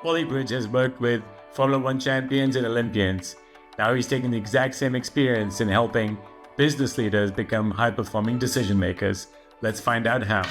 Olly Bridge has worked with Formula One champions and Olympians. Now he's taking the exact same experience in helping business leaders become high-performing decision makers. Let's find out how.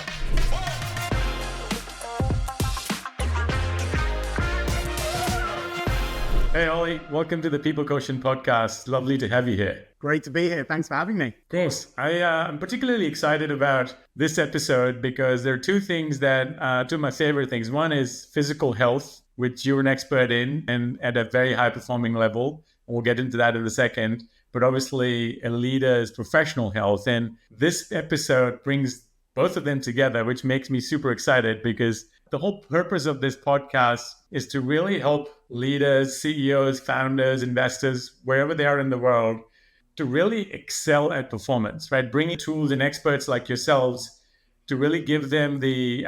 Hey Olly, welcome to the People Quotient podcast. Lovely to have you here. Great to be here. Thanks for having me. Of course. I'm particularly excited about this episode because there are two things that, two of my favorite things. One is physical health, which you're an expert in and at a very high performing level. We'll get into that in a second. But obviously a leader's professional health. And this episode brings both of them together, which makes me super excited because the whole purpose of this podcast is to really help leaders, CEOs, founders, investors, wherever they are in the world, to really excel at performance, right? Bringing tools and experts like yourselves to really give them the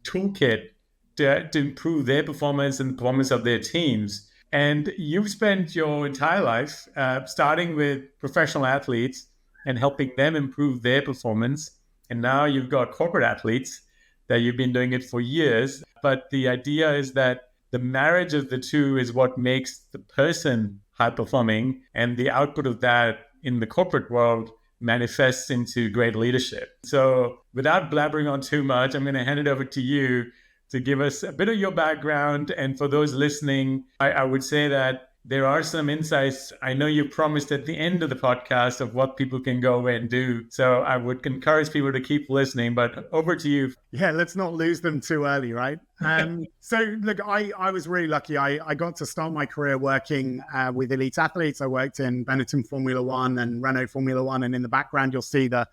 toolkit to improve their performance and the performance of their teams. And you've spent your entire life starting with professional athletes and helping them improve their performance. And now you've got corporate athletes that you've been doing it for years. But the idea is that the marriage of the two is what makes the person high performing, and the output of that in the corporate world manifests into great leadership. So without blabbering on too much, I'm going to hand it over to you to give us a bit of your background. And for those listening, I would say that there are some insights I know you promised at the end of the podcast of what people can go away and do. So I would encourage people to keep listening, but over to you. Yeah, let's not lose them too early, right? So look, I was really lucky. I got to start my career working with elite athletes. I worked in Benetton Formula One and Renault Formula One. And in the background, you'll see the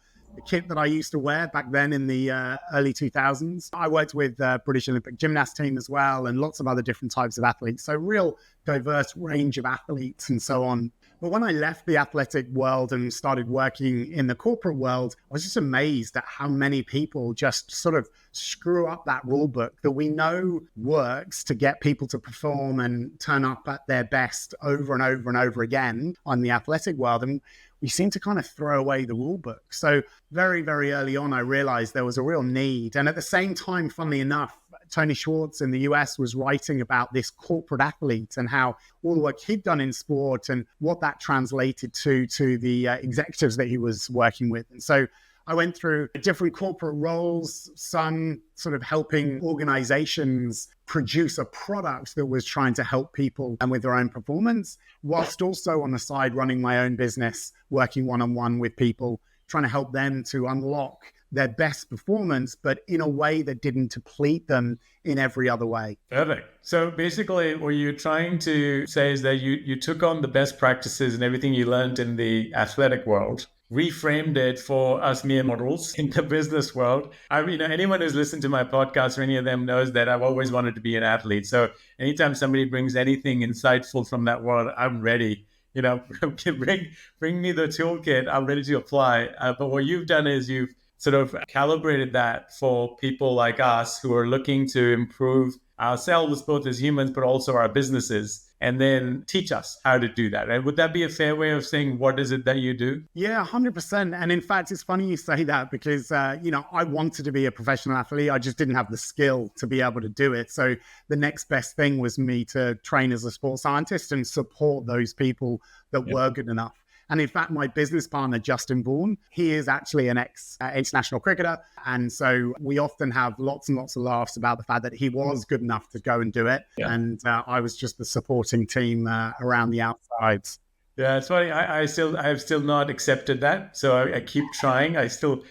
kit that I used to wear back then in the early 2000s. I worked with British Olympic gymnast team as well, and lots of other different types of athletes. So real diverse range of athletes and so on. But when I left the athletic world and started working in the corporate world, I was just amazed at how many people just sort of screw up that rule book that we know works to get people to perform and turn up at their best over and over and over again on the athletic world. And we seem to kind of throw away the rule book. So very, very early on, I realized there was a real need. And at the same time, funnily enough, Tony Schwartz in the US was writing about this corporate athlete and how all the work he'd done in sport and what that translated to the executives that he was working with. And so I went through different corporate roles, some sort of helping organizations produce a product that was trying to help people and with their own performance, whilst also on the side running my own business, working one-on-one with people, trying to help them to unlock their best performance, but in a way that didn't deplete them in every other way. Perfect. So basically what you're trying to say is that you took on the best practices and everything you learned in the athletic world, reframed it for us mere mortals in the business world. Anyone who's listened to my podcast or any of them knows that I've always wanted to be an athlete. So anytime somebody brings anything insightful from that world, I'm ready. Bring me the toolkit. I'm ready to apply. But what you've done is you've sort of calibrated that for people like us who are looking to improve ourselves, both as humans, but also our businesses, and then teach us how to do that. And would that be a fair way of saying what is it that you do? Yeah, 100%. And in fact, it's funny you say that because, I wanted to be a professional athlete. I just didn't have the skill to be able to do it. So the next best thing was me to train as a sports scientist and support those people that were good enough. And in fact, my business partner, Justin Vaughan, he is actually an ex-international cricketer. And so we often have lots and lots of laughs about the fact that he was good enough to go and do it. Yeah. And I was just the supporting team around the outsides. Yeah, it's funny. I have still not accepted that. So I keep trying. I still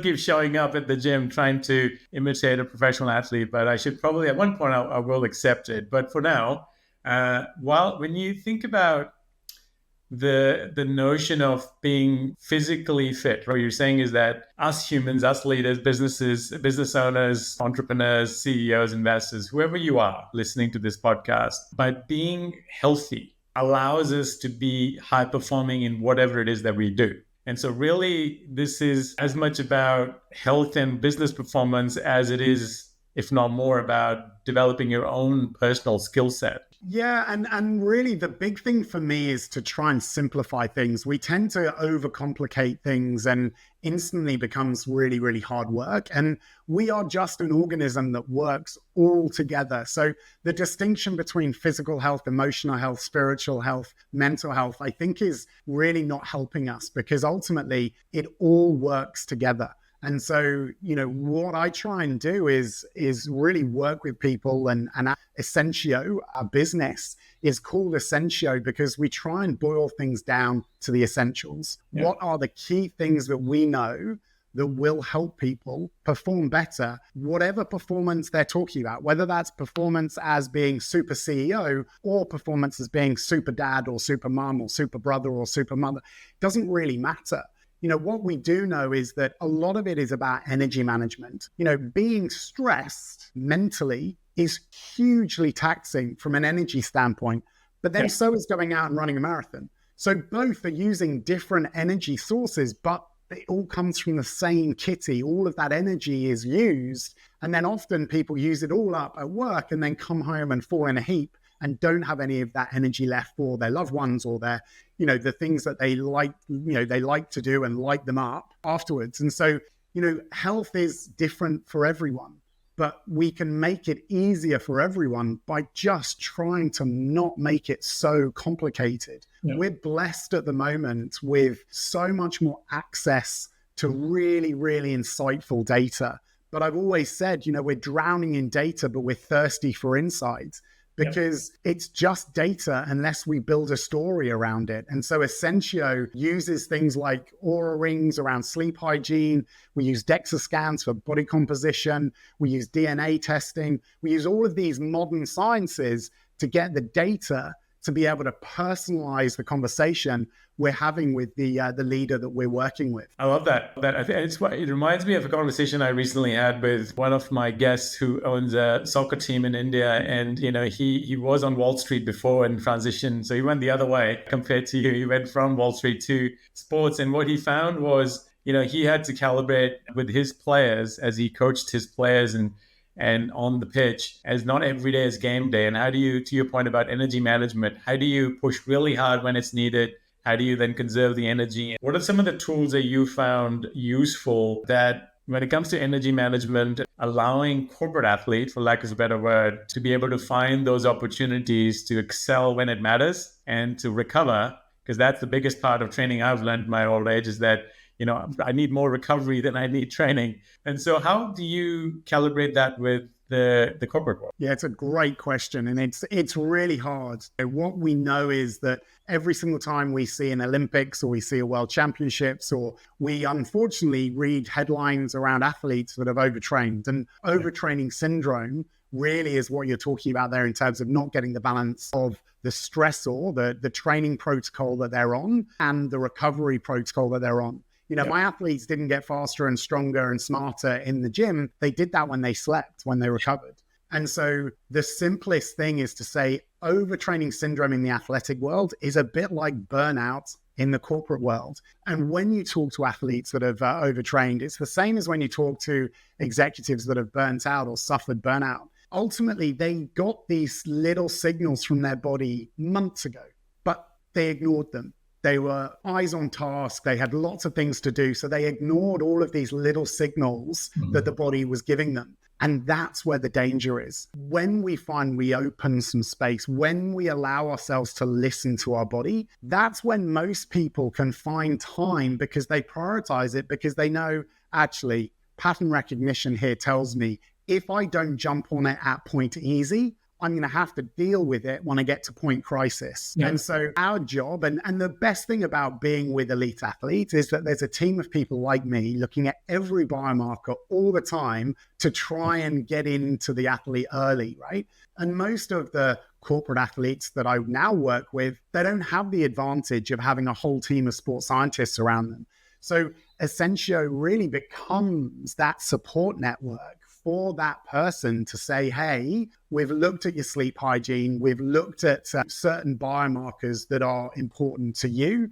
keep showing up at the gym trying to imitate a professional athlete. But I should probably, at one point, I will accept it. But for now, when you think about the notion of being physically fit, what you're saying is that us humans, us leaders, business owners, entrepreneurs, CEOs, investors, whoever you are listening to this podcast, by being healthy allows us to be high performing in whatever it is that we do. And so really, this is as much about health and business performance as it is, if not more, about developing your own personal skill set. Yeah, and really the big thing for me is to try and simplify things. We tend to overcomplicate things and instantly becomes really, really hard work. And we are just an organism that works all together. So the distinction between physical health, emotional health, spiritual health, mental health, I think is really not helping us because ultimately it all works together. And so, what I try and do is really work with people and Essentio, our business, is called Essentio because we try and boil things down to the essentials. Yeah. What are the key things that we know that will help people perform better, whatever performance they're talking about, whether that's performance as being super CEO or performance as being super dad or super mom or super brother or super mother, doesn't really matter. What we do know is that a lot of it is about energy management. Being stressed mentally is hugely taxing from an energy standpoint, but then so is going out and running a marathon. So both are using different energy sources, but it all comes from the same kitty. All of that energy is used. And then often people use it all up at work and then come home and fall in a heap and don't have any of that energy left for their loved ones or their, the things that they like to do and light them up afterwards. And so, health is different for everyone, but we can make it easier for everyone by just trying to not make it so complicated. Yeah. We're blessed at the moment with so much more access to really, really insightful data. But I've always said, we're drowning in data, but we're thirsty for insights. Because it's just data unless we build a story around it. And so Essentio uses things like Oura rings around sleep hygiene. We use DEXA scans for body composition. We use DNA testing. We use all of these modern sciences to get the data to be able to personalize the conversation we're having with the leader that we're working with. I love that. It reminds me of a conversation I recently had with one of my guests who owns a soccer team in India, and he was on Wall Street before and transitioned, so he went the other way compared to you. He went from Wall Street to sports, and what he found was he had to calibrate with his players as he coached his players and on the pitch, as not every day is game day. And how do you, to your point about energy management, how do you push really hard when it's needed? How do you then conserve the energy? What are some of the tools that you found useful that when it comes to energy management, allowing corporate athletes, for lack of a better word, to be able to find those opportunities to excel when it matters and to recover? Because that's the biggest part of training I've learned in my old age, is that I need more recovery than I need training. And so how do you calibrate that with the corporate world? Yeah, it's a great question. And it's really hard. What we know is that every single time we see an Olympics or we see a World Championships, or we unfortunately read headlines around athletes that have overtrained, and overtraining syndrome really is what you're talking about there in terms of not getting the balance of the stressor, the training protocol that they're on and the recovery protocol that they're on. My athletes didn't get faster and stronger and smarter in the gym. They did that when they slept, when they recovered. And so the simplest thing is to say overtraining syndrome in the athletic world is a bit like burnout in the corporate world. And when you talk to athletes that have overtrained, it's the same as when you talk to executives that have burnt out or suffered burnout. Ultimately, they got these little signals from their body months ago, but they ignored them. They were eyes on task. They had lots of things to do. So they ignored all of these little signals that the body was giving them. And that's where the danger is. When we find we open some space, when we allow ourselves to listen to our body, that's when most people can find time because they prioritize it, because they know, actually, pattern recognition here tells me if I don't jump on it at point easy, I'm going to have to deal with it when I get to point crisis. Yeah. And so our job, and the best thing about being with elite athletes is that there's a team of people like me looking at every biomarker all the time to try and get into the athlete early, right? And most of the corporate athletes that I now work with, they don't have the advantage of having a whole team of sports scientists around them. So Essentio really becomes that support network for that person to say, hey, we've looked at your sleep hygiene, we've looked at certain biomarkers that are important to you,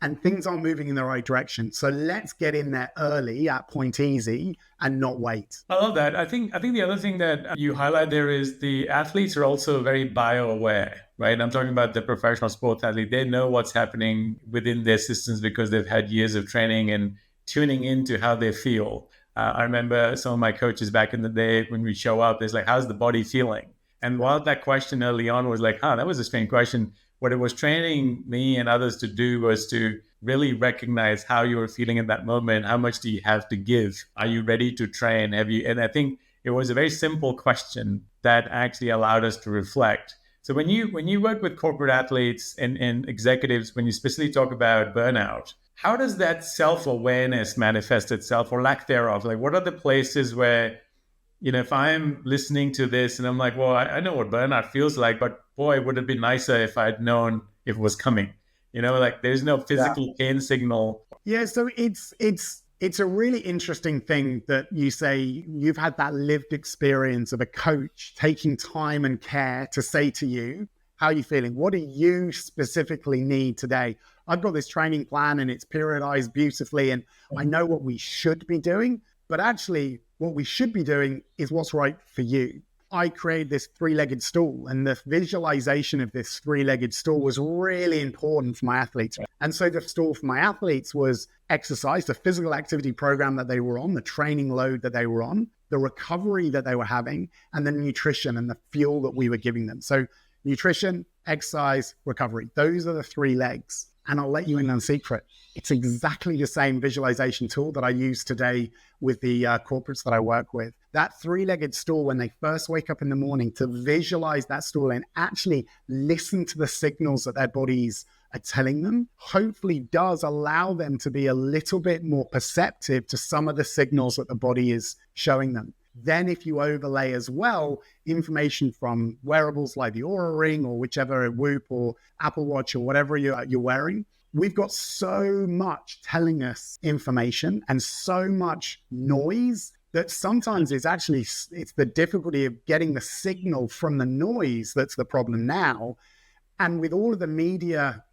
and things aren't moving in the right direction. So let's get in there early at point easy and not wait. I love that. I think the other thing that you highlight there is the athletes are also very bio-aware, right? I'm talking about the professional sports athlete. They know what's happening within their systems because they've had years of training and tuning into how they feel. I remember some of my coaches back in the day when we show up, it's like, how's the body feeling? And while that question early on was like, that was a strange question. What it was training me and others to do was to really recognize how you were feeling in that moment. How much do you have to give? Are you ready to train? Have you? And I think it was a very simple question that actually allowed us to reflect. So when you work with corporate athletes and executives, when you specifically talk about burnout, how does that self-awareness manifest itself or lack thereof? Like, what are the places where, if I'm listening to this and I'm like, well, I know what burnout feels like, but boy, would it be nicer if I'd known if it was coming? Like there's no physical pain signal. Yeah, so it's a really interesting thing that you say you've had that lived experience of a coach taking time and care to say to you, how are you feeling? What do you specifically need today? I've got this training plan and it's periodized beautifully and I know what we should be doing, but actually what we should be doing is what's right for you. I created this three-legged stool and the visualization of this three-legged stool was really important for my athletes. And so the stool for my athletes was exercise, the physical activity program that they were on, the training load that they were on, the recovery that they were having, and the nutrition and the fuel that we were giving them. So nutrition, exercise, recovery. Those are the three legs. And I'll let you in on a secret. It's exactly the same visualization tool that I use today with the corporates that I work with. That three-legged stool, when they first wake up in the morning, to visualize that stool and actually listen to the signals that their bodies are telling them, hopefully does allow them to be a little bit more perceptive to some of the signals that the body is showing them. Then if you overlay as well information from wearables like the Oura Ring or whichever Whoop or Apple Watch or whatever you're wearing, we've got so much telling us information and so much noise that sometimes it's the difficulty of getting the signal from the noise that's the problem now. And with all of the media,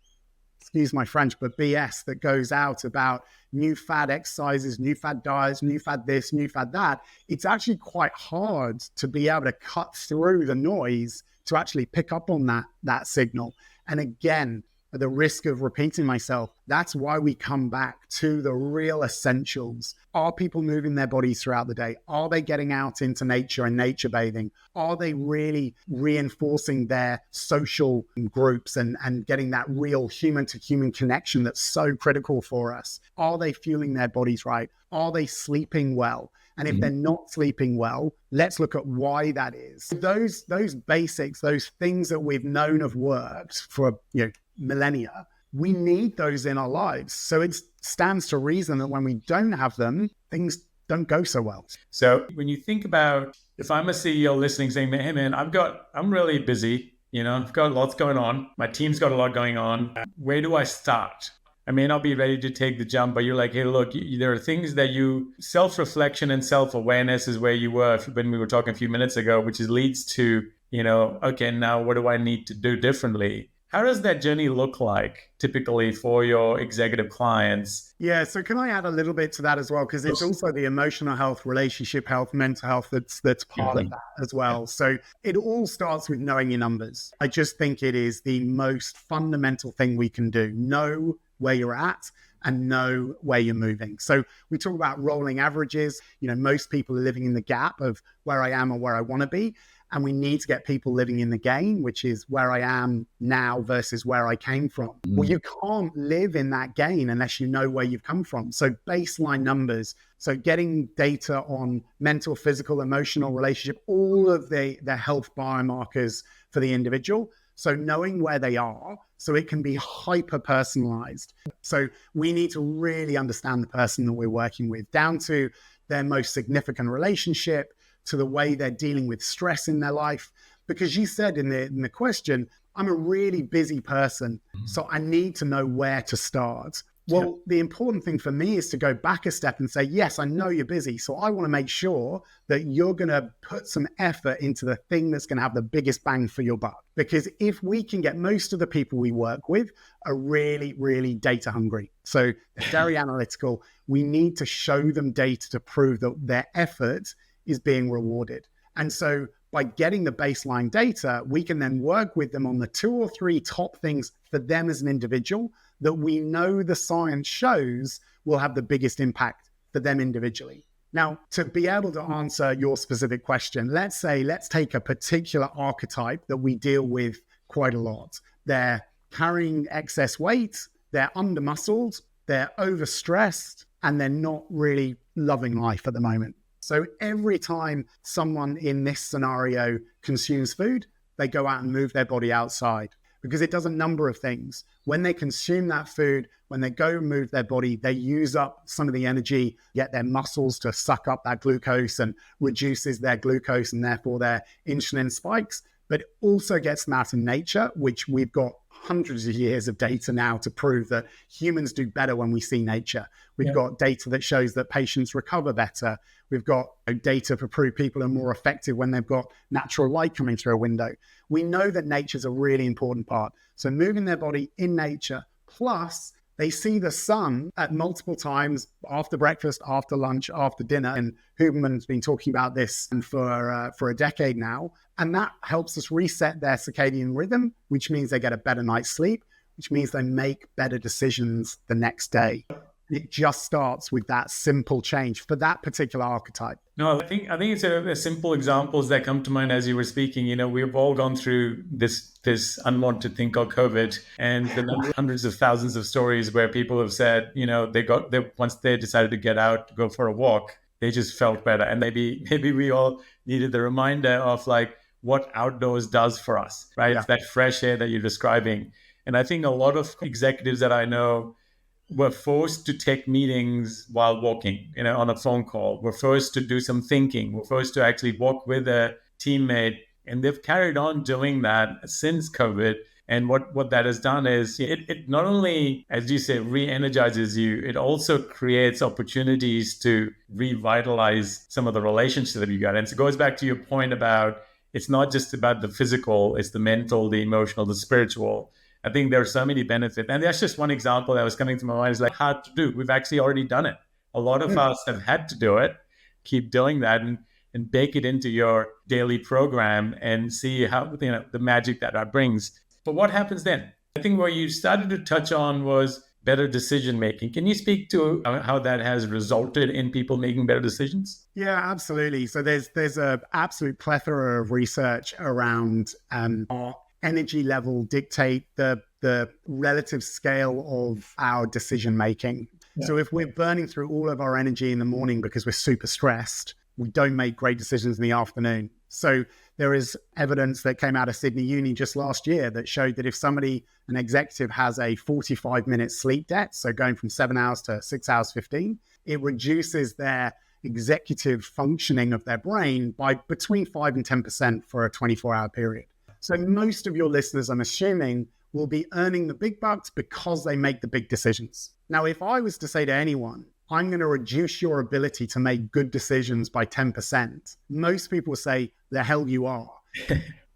excuse my French, but BS that goes out about new fad exercises, new fad diets, new fad this, new fad that, it's actually quite hard to be able to cut through the noise to actually pick up on that signal. And again, at the risk of repeating myself, that's why we come back to the real essentials. Are people moving their bodies throughout the day? Are they getting out into nature and nature bathing? Are they really reinforcing their social groups and getting that real human to human connection that's so critical for us? Are they fueling their bodies right? Are they sleeping well? And if they're not sleeping well, let's look at why that is. Those basics, those things that we've known have worked for millennia, we need those in our lives. So it stands to reason that when we don't have them, things don't go so well. So when you think about, if I'm a CEO listening saying, hey man, I'm really busy, I've got lots going on. My team's got a lot going on. Where do I start? I may not be ready to take the jump, but you're like, hey, look, there are things that self-reflection and self-awareness is where you were when we were talking a few minutes ago, which leads to, okay, now what do I need to do differently? How does that journey look like typically for your executive clients? Yeah, so can I add a little bit to that as well? Because it's also the emotional health, relationship health, mental health that's part of that as well. So it all starts with knowing your numbers. I just think it is the most fundamental thing we can do. Know where you're at and know where you're moving. So we talk about rolling averages. Most people are living in the gap of where I am or where I want to be. And we need to get people living in the gain, which is where I am now versus where I came from. Well, you can't live in that gain unless you know where you've come from. So baseline numbers. So getting data on mental, physical, emotional, relationship, all of the health biomarkers for the individual. So knowing where they are, so it can be hyper personalized. So we need to really understand the person that we're working with, down to their most significant relationship, to the way they're dealing with stress in their life. Because you said in the question, I'm a really busy person, so I need to know where to start. Well, the important thing for me is to go back a step and say, yes, I know you're busy. So I want to make sure that you're going to put some effort into the thing that's going to have the biggest bang for your buck. Because if we can get, most of the people we work with are really, really data hungry. So they're very analytical. We need to show them data to prove that their effort is being rewarded. And so by getting the baseline data, we can then work with them on the 2 or 3 top things for them as an individual that we know the science shows will have the biggest impact for them individually. Now, to be able to answer your specific question, let's take a particular archetype that we deal with quite a lot. They're carrying excess weight, they're under-muscled, they're overstressed, and they're not really loving life at the moment. So every time someone in this scenario consumes food, they go out and move their body outside, because it does a number of things. When they consume that food, when they go and move their body, they use up some of the energy, get their muscles to suck up that glucose and reduces their glucose and therefore their insulin spikes. But it also gets them out in nature, which we've got hundreds of years of data now to prove that humans do better when we see nature. We've got data that shows that patients recover better. We've got data to prove people are more effective when they've got natural light coming through a window. We know that nature's a really important part. So moving their body in nature, plus they see the sun at multiple times after breakfast, after lunch, after dinner. And Huberman's been talking about this for a decade now. And that helps us reset their circadian rhythm, which means they get a better night's sleep, which means they make better decisions the next day. It just starts with that simple change for that particular archetype. No, I think it's a simple examples that come to mind as you were speaking. You know, we've all gone through this unwanted thing called COVID, and the hundreds of thousands of stories where people have said, you know, once they decided to get out to go for a walk, they just felt better. And maybe we all needed the reminder of like what outdoors does for us, right? Yeah. That fresh air that you're describing. And I think a lot of executives that I know were forced to take meetings while walking, you know, on a phone call. We're forced to do some thinking. We're forced to actually walk with a teammate. And they've carried on doing that since COVID. And what that has done is it not only, as you say, re-energizes you, it also creates opportunities to revitalize some of the relationships that you got. And so it goes back to your point about it's not just about the physical, it's the mental, the emotional, the spiritual. I think there are so many benefits. And that's just one example that was coming to my mind is like hard to do. We've actually already done it. A lot of us have had to do it. Keep doing that and bake it into your daily program and see how, you know, the magic that brings. But what happens then? I think where you started to touch on was better decision making. Can you speak to how that has resulted in people making better decisions? Yeah, absolutely. So there's a absolute plethora of research around our energy level dictate the relative scale of our decision making. Yeah. So if we're burning through all of our energy in the morning because we're super stressed, we don't make great decisions in the afternoon. So there is evidence that came out of Sydney Uni just last year that showed that if an executive has a 45-minute sleep debt, so going from 7 hours to 6 hours 15, it reduces their executive functioning of their brain by between 5 and 10% for a 24-hour period. So most of your listeners, I'm assuming, will be earning the big bucks because they make the big decisions. Now, if I was to say to anyone, I'm going to reduce your ability to make good decisions by 10%, most people say, the hell you are.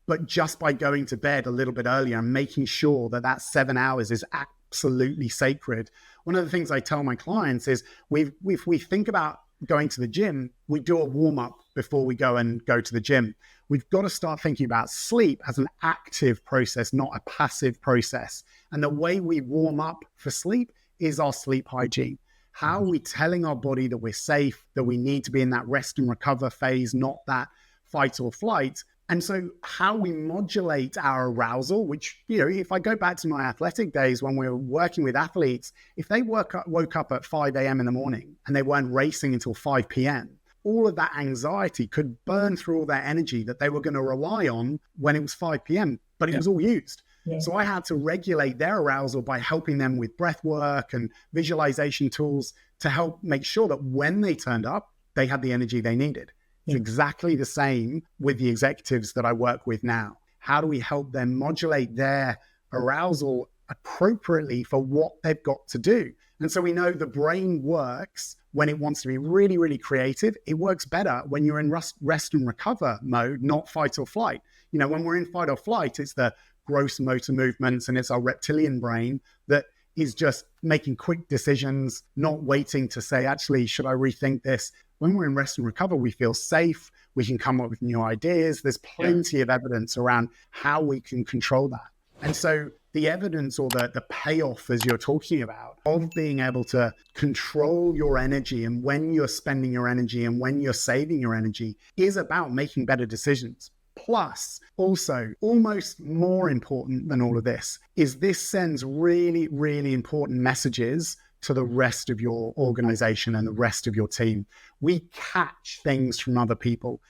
But just by going to bed a little bit earlier and making sure that 7 hours is absolutely sacred. One of the things I tell my clients is if we think about going to the gym, we do a warm-up before we go to the gym. We've got to start thinking about sleep as an active process, not a passive process. And the way we warm up for sleep is our sleep hygiene. How are we telling our body that we're safe, that we need to be in that rest and recover phase, not that fight or flight? And so how we modulate our arousal, which, you know, if I go back to my athletic days when we were working with athletes, if they woke up at 5 a.m. in the morning and they weren't racing until 5 p.m., all of that anxiety could burn through all that energy that they were going to rely on when it was 5 p.m., but it was all used. Yeah. So I had to regulate their arousal by helping them with breath work and visualization tools to help make sure that when they turned up, they had the energy they needed. It's exactly the same with the executives that I work with now. How do we help them modulate their arousal appropriately for what they've got to do. And so we know the brain works when it wants to be really, really creative. It works better when you're in rest and recover mode, not fight or flight. When we're in fight or flight, it's the gross motor movements and it's our reptilian brain that is just making quick decisions, not waiting to say, actually, should I rethink this? When we're in rest and recover, we feel safe. We can come up with new ideas. There's plenty of evidence around how we can control that. And so the evidence or the payoff, as you're talking about, of being able to control your energy and when you're spending your energy and when you're saving your energy is about making better decisions. Plus, also, almost more important than all of this is this sends really, really important messages to the rest of your organization and the rest of your team. We catch things from other people.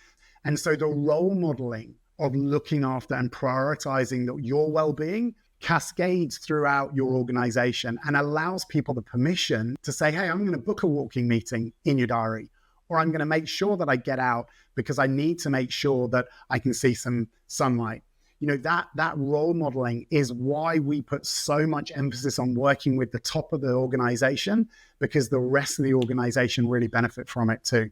And so the role modeling of looking after and prioritizing your well-being cascades throughout your organization and allows people the permission to say, hey, I'm going to book a walking meeting in your diary, or I'm going to make sure that I get out because I need to make sure that I can see some sunlight. That role modeling is why we put so much emphasis on working with the top of the organization, because the rest of the organization really benefit from it too.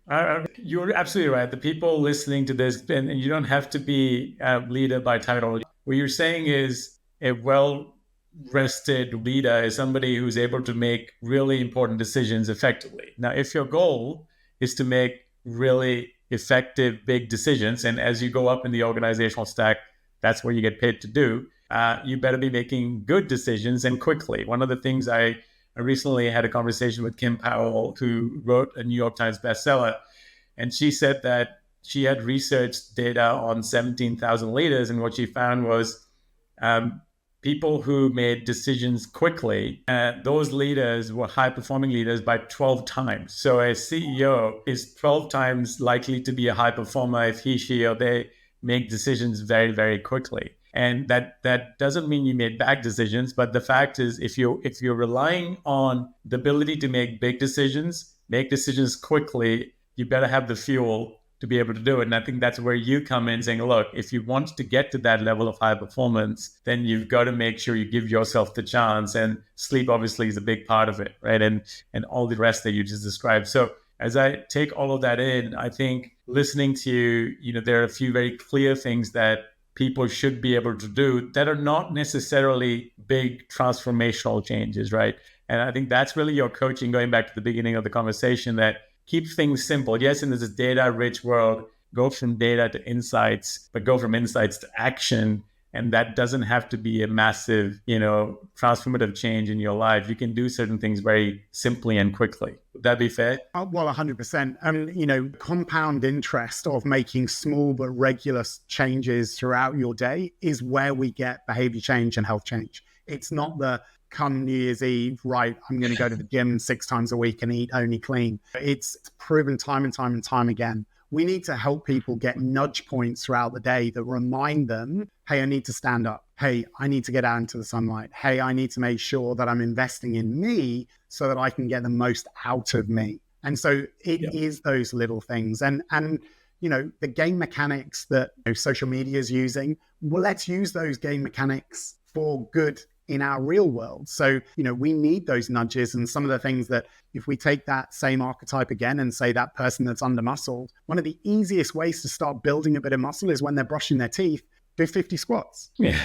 You're absolutely right. The people listening to this, and you don't have to be a leader by title. What you're saying is a well-rested leader is somebody who's able to make really important decisions effectively. Now, if your goal is to make really effective, big decisions, and as you go up in the organizational stack, that's what you get paid to do, you better be making good decisions and quickly. One of the things I recently had a conversation with Kim Powell, who wrote a New York Times bestseller, and she said that she had researched data on 17,000 leaders, and what she found was people who made decisions quickly, those leaders were high-performing leaders by 12 times. So a CEO is 12 times likely to be a high performer if he, she, or they make decisions very, very quickly. And that doesn't mean you made bad decisions, but the fact is, if you're relying on the ability to make big decisions, make decisions quickly, you better have the fuel to be able to do it. And I think that's where you come in saying, look, if you want to get to that level of high performance, then you've got to make sure you give yourself the chance. And sleep obviously is a big part of it, right? And all the rest that you just described. So as I take all of that in, I think listening to you, there are a few very clear things that people should be able to do that are not necessarily big transformational changes, right? And I think that's really your coaching, going back to the beginning of the conversation, that keep things simple. Yes, in this data-rich world, go from data to insights, but go from insights to action. And that doesn't have to be a massive, transformative change in your life. You can do certain things very simply and quickly. Would that be fair? Well, 100%. Compound interest of making small but regular changes throughout your day is where we get behavior change and health change. It's not the come New Year's Eve, right, I'm going to go to the gym 6 times a week and eat only clean. It's proven time and time and time again. We need to help people get nudge points throughout the day that remind them, hey, I need to stand up. Hey, I need to get out into the sunlight. Hey, I need to make sure that I'm investing in me so that I can get the most out of me. And so it is those little things. And the game mechanics that social media is using, well, let's use those game mechanics for good in our real world. So, we need those nudges, and some of the things that if we take that same archetype again and say that person that's under muscled, one of the easiest ways to start building a bit of muscle is when they're brushing their teeth, do 50 squats. Yeah.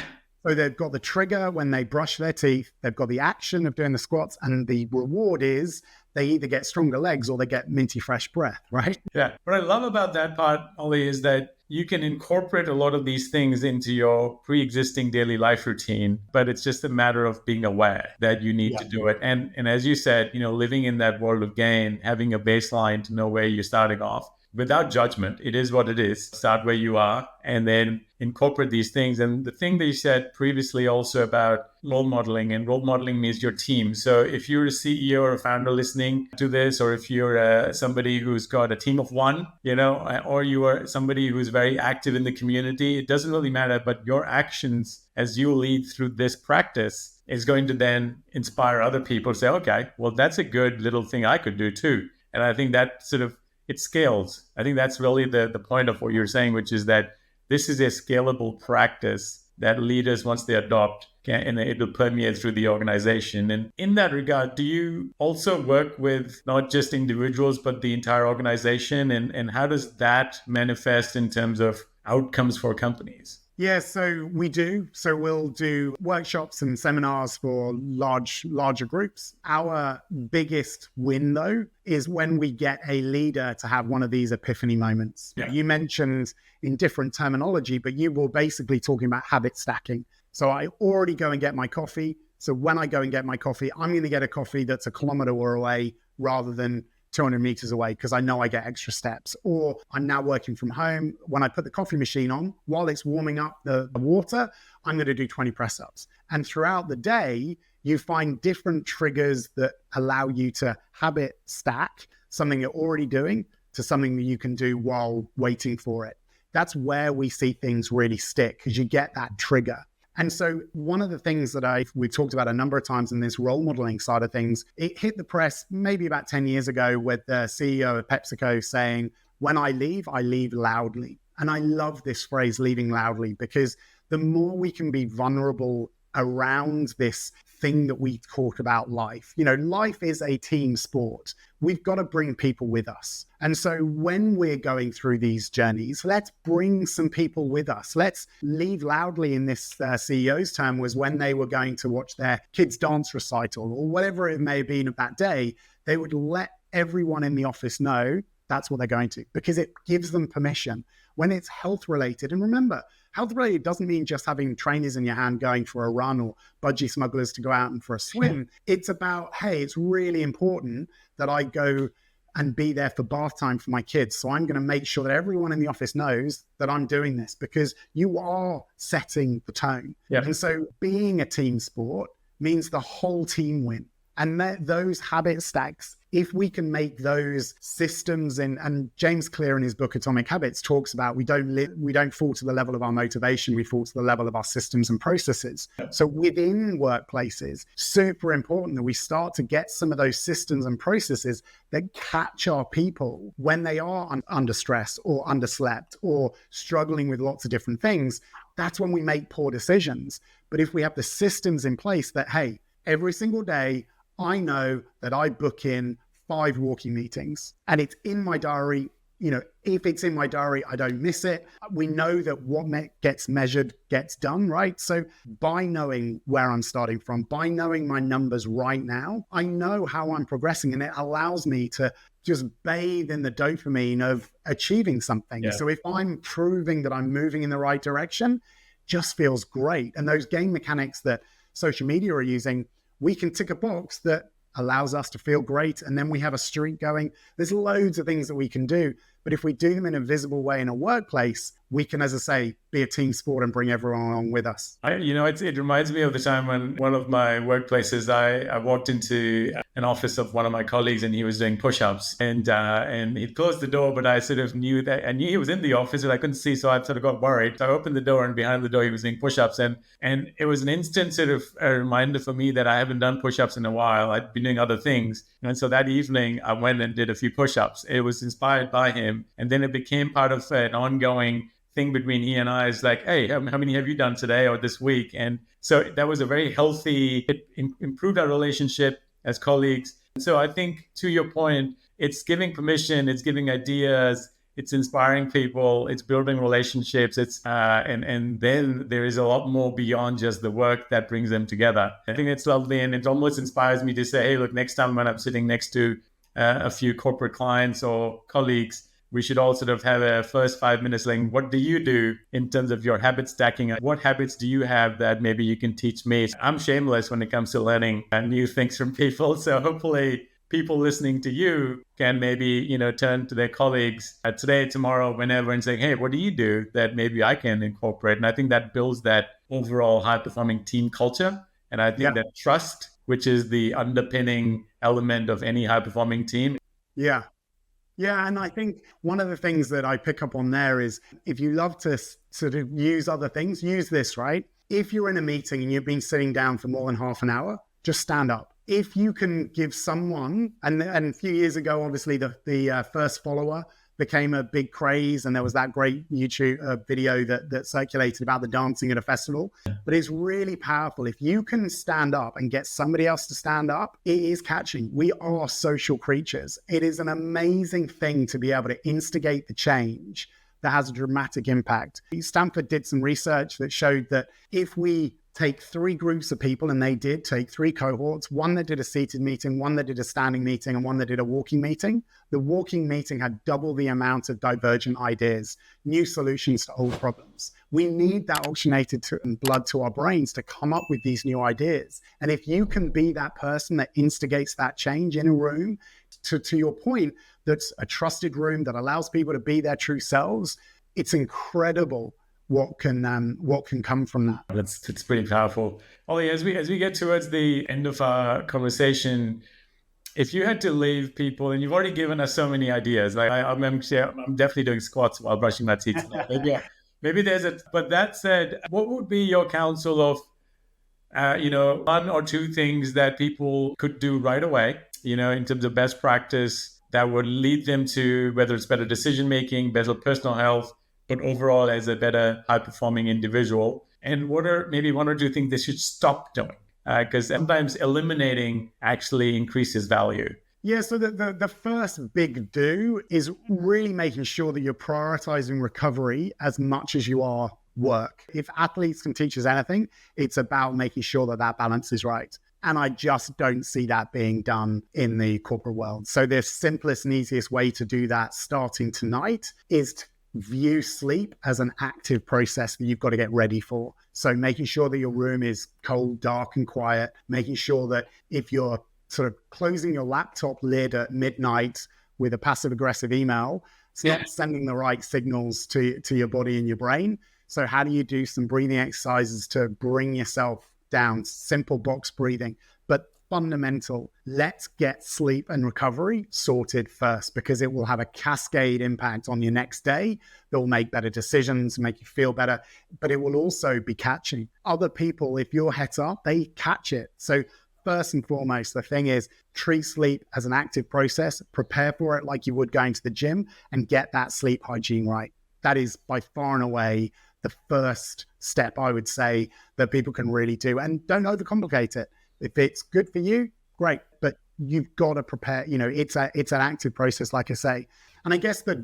So they've got the trigger when they brush their teeth, they've got the action of doing the squats, and the reward is they either get stronger legs or they get minty fresh breath, right? Yeah. What I love about that part, Olly, is that you can incorporate a lot of these things into your pre-existing daily life routine, but it's just a matter of being aware that you need to do it. And as you said, living in that world of gain, having a baseline to know where you're starting off without judgment. It is what it is. Start where you are and then incorporate these things. And the thing that you said previously also about role modeling, and role modeling means your team. So if you're a CEO or a founder listening to this, or if you're somebody who's got a team of one, or you are somebody who's very active in the community, it doesn't really matter. But your actions as you lead through this practice is going to then inspire other people to say, okay, well, that's a good little thing I could do too. And I think that it scales. I think that's really the point of what you're saying, which is that this is a scalable practice that leaders, once they adopt, and it will permeate through the organization. And in that regard, do you also work with not just individuals, but the entire organization? And how does that manifest in terms of outcomes for companies? Yeah, so we do. So we'll do workshops and seminars for larger groups. Our biggest win, though, is when we get a leader to have one of these epiphany moments. Yeah. You mentioned in different terminology, but you were basically talking about habit stacking. So I already go and get my coffee. So when I go and get my coffee, I'm going to get a coffee that's a kilometer away rather than 200 meters away because I know I get extra steps. Or I'm now working from home. When I put the coffee machine on, while it's warming up the water, I'm going to do 20 press ups. And throughout the day, you find different triggers that allow you to habit stack something you're already doing to something that you can do while waiting for it. That's where we see things really stick because you get that trigger. And so one of the things that we've talked about a number of times in this role modeling side of things, it hit the press maybe about 10 years ago with the CEO of PepsiCo saying, when I leave loudly. And I love this phrase, leaving loudly, because the more we can be vulnerable around this thing that we talk about life. Life is a team sport. We've got to bring people with us. And so when we're going through these journeys, let's bring some people with us. Let's leave loudly in this CEO's term was when they were going to watch their kids' dance recital or whatever it may have been of that day, they would let everyone in the office know that's what they're going to because it gives them permission. When it's health related, and remember, health related doesn't mean just having trainers in your hand going for a run or budgie smugglers to go out and for a swim. It's about, hey, it's really important that I go and be there for bath time for my kids. So I'm going to make sure that everyone in the office knows that I'm doing this because you are setting the tone. Yeah. And so being a team sport means the whole team win. And those habit stacks, if we can make those systems and James Clear in his book Atomic Habits talks about we don't fall to the level of our motivation, we fall to the level of our systems and processes. So within workplaces, super important that we start to get some of those systems and processes that catch our people when they are under stress or underslept or struggling with lots of different things. That's when we make poor decisions. But if we have the systems in place that, hey, every single day, I know that I book in 5 walking meetings and it's in my diary. If it's in my diary, I don't miss it. We know that what gets measured gets done, right? So by knowing where I'm starting from, by knowing my numbers right now, I know how I'm progressing and it allows me to just bathe in the dopamine of achieving something. Yeah. So if I'm proving that I'm moving in the right direction, just feels great. And those game mechanics that social media are using, we can tick a box that allows us to feel great. And then we have a streak going. There's loads of things that we can do. But if we do them in a visible way in a workplace, we can, as I say, be a team sport and bring everyone along with us. It reminds me of the time when one of my workplaces, I walked into an office of one of my colleagues and he was doing push-ups and he'd closed the door, but I sort of knew he was in the office and I couldn't see. So I sort of got worried. So I opened the door and behind the door, he was doing push-ups. And it was an instant sort of a reminder for me that I haven't done push-ups in a while. I'd been doing other things. And so that evening I went and did a few push-ups. It was inspired by him. And then it became part of an ongoing thing between he and I is like, hey, how many have you done today or this week? And so that was a very healthy, it improved our relationship as colleagues. And so I think to your point, it's giving permission, it's giving ideas, it's inspiring people, it's building relationships, and then there is a lot more beyond just the work that brings them together. I think it's lovely and it almost inspires me to say, hey, look, next time when I'm sitting next to a few corporate clients or colleagues, we should all sort of have a first 5 minutes like, what do you do in terms of your habit stacking? What habits do you have that maybe you can teach me? I'm shameless when it comes to learning new things from people. So hopefully people listening to you can maybe, turn to their colleagues today, tomorrow, whenever and say, hey, what do you do that maybe I can incorporate? And I think that builds that overall high-performing team culture. And I think that trust, which is the underpinning element of any high-performing team. Yeah. Yeah, and I think one of the things that I pick up on there is if you love to sort of use other things, use this, right? If you're in a meeting and you've been sitting down for more than half an hour, just stand up. If you can give someone, and a few years ago, obviously the first follower, became a big craze, and there was that great YouTube video that circulated about the dancing at a festival. But it's really powerful. If you can stand up and get somebody else to stand up, it is catching. We are social creatures. It is an amazing thing to be able to instigate the change that has a dramatic impact. Stanford did some research that showed that if we take 3 groups of people, and they did take 3 cohorts, one that did a seated meeting, one that did a standing meeting, and one that did a walking meeting. The walking meeting had double the amount of divergent ideas, new solutions to old problems. We need that oxygenated blood to our brains to come up with these new ideas. And if you can be that person that instigates that change in a room, to your point, that's a trusted room that allows people to be their true selves, it's incredible what can come from that. It's pretty powerful. Olly, as we get towards the end of our conversation, if you had to leave people, and you've already given us so many ideas, like I'm definitely doing squats while brushing my teeth. Maybe there's but that said, what would be your counsel of, 1 or 2 things that people could do right away, in terms of best practice that would lead them to, whether it's better decision-making, better personal health, but overall as a better high-performing individual? And what are maybe 1 or 2 things they should stop doing? Because sometimes eliminating actually increases value. Yeah, so the first big do is really making sure that you're prioritizing recovery as much as you are work. If athletes can teach us anything, it's about making sure that balance is right. And I just don't see that being done in the corporate world. So the simplest and easiest way to do that starting tonight is to view sleep as an active process that you've got to get ready for. So making sure that your room is cold, dark, and quiet, making sure that if you're sort of closing your laptop lid at midnight with a passive aggressive email, it's not sending the right signals to your body and your brain. So how do you do some breathing exercises to bring yourself down? Simple box breathing, but fundamental. Let's get sleep and recovery sorted first, because it will have a cascade impact on your next day that will make better decisions, make you feel better, but it will also be catching other people. If your head's up, they catch it. So first and foremost, the thing is treat sleep as an active process, prepare for it like you would going to the gym, and get that sleep hygiene right. That is by far and away the first step, I would say, that people can really do. And don't overcomplicate it. If it's good for you, great, but you've got to prepare. It's an active process, like I say. And I guess the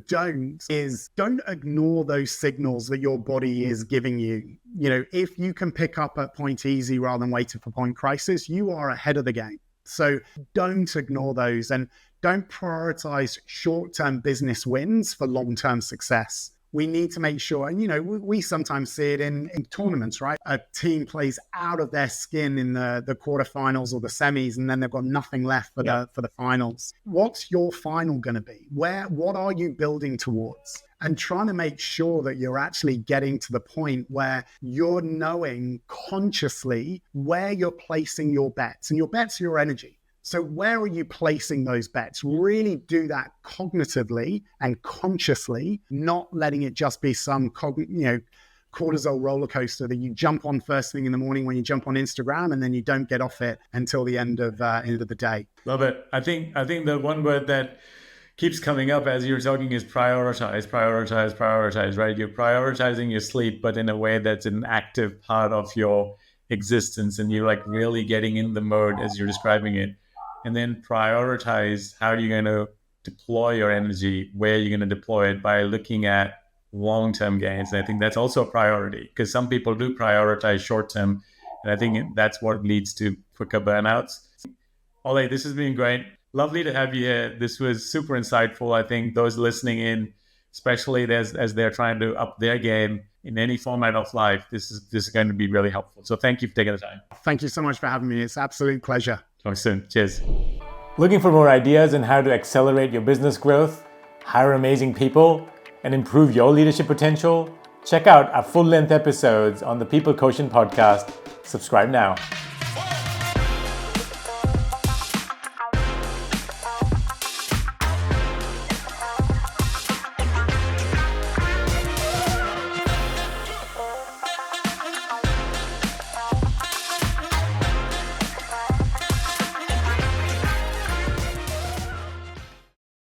don't ignore those signals that your body is giving you. If you can pick up at point easy rather than waiting for point crisis, you are ahead of the game. So don't ignore those, and don't prioritize short-term business wins for long-term success. We need to make sure, and we sometimes see it in tournaments, right? A team plays out of their skin in the quarterfinals or the semis, and then they've got nothing left for the finals. What's your final going to be? What are you building towards? And trying to make sure that you're actually getting to the point where you're knowing consciously where you're placing your bets, and your bets are your energy. So where are you placing those bets? Really do that cognitively and consciously, not letting it just be some cortisol roller coaster that you jump on first thing in the morning when you jump on Instagram, and then you don't get off it until the end of the day. Love it. I think the one word that keeps coming up as you're talking is prioritize, right? You're prioritizing your sleep, but in a way that's an active part of your existence, and you're like really getting in the mode as you're describing it. And then prioritize how you're going to deploy your energy, where you're going to deploy it, by looking at long-term gains. And I think that's also a priority, because some people do prioritize short-term. And I think that's what leads to quicker burnouts. Olly, this has been great. Lovely to have you here. This was super insightful. I think those listening in, especially as they're trying to up their game in any format of life, this is going to be really helpful. So thank you for taking the time. Thank you so much for having me. It's an absolute pleasure. Talk soon. Cheers. Looking for more ideas on how to accelerate your business growth, hire amazing people, and improve your leadership potential? Check out our full-length episodes on the People Quotient podcast. Subscribe now.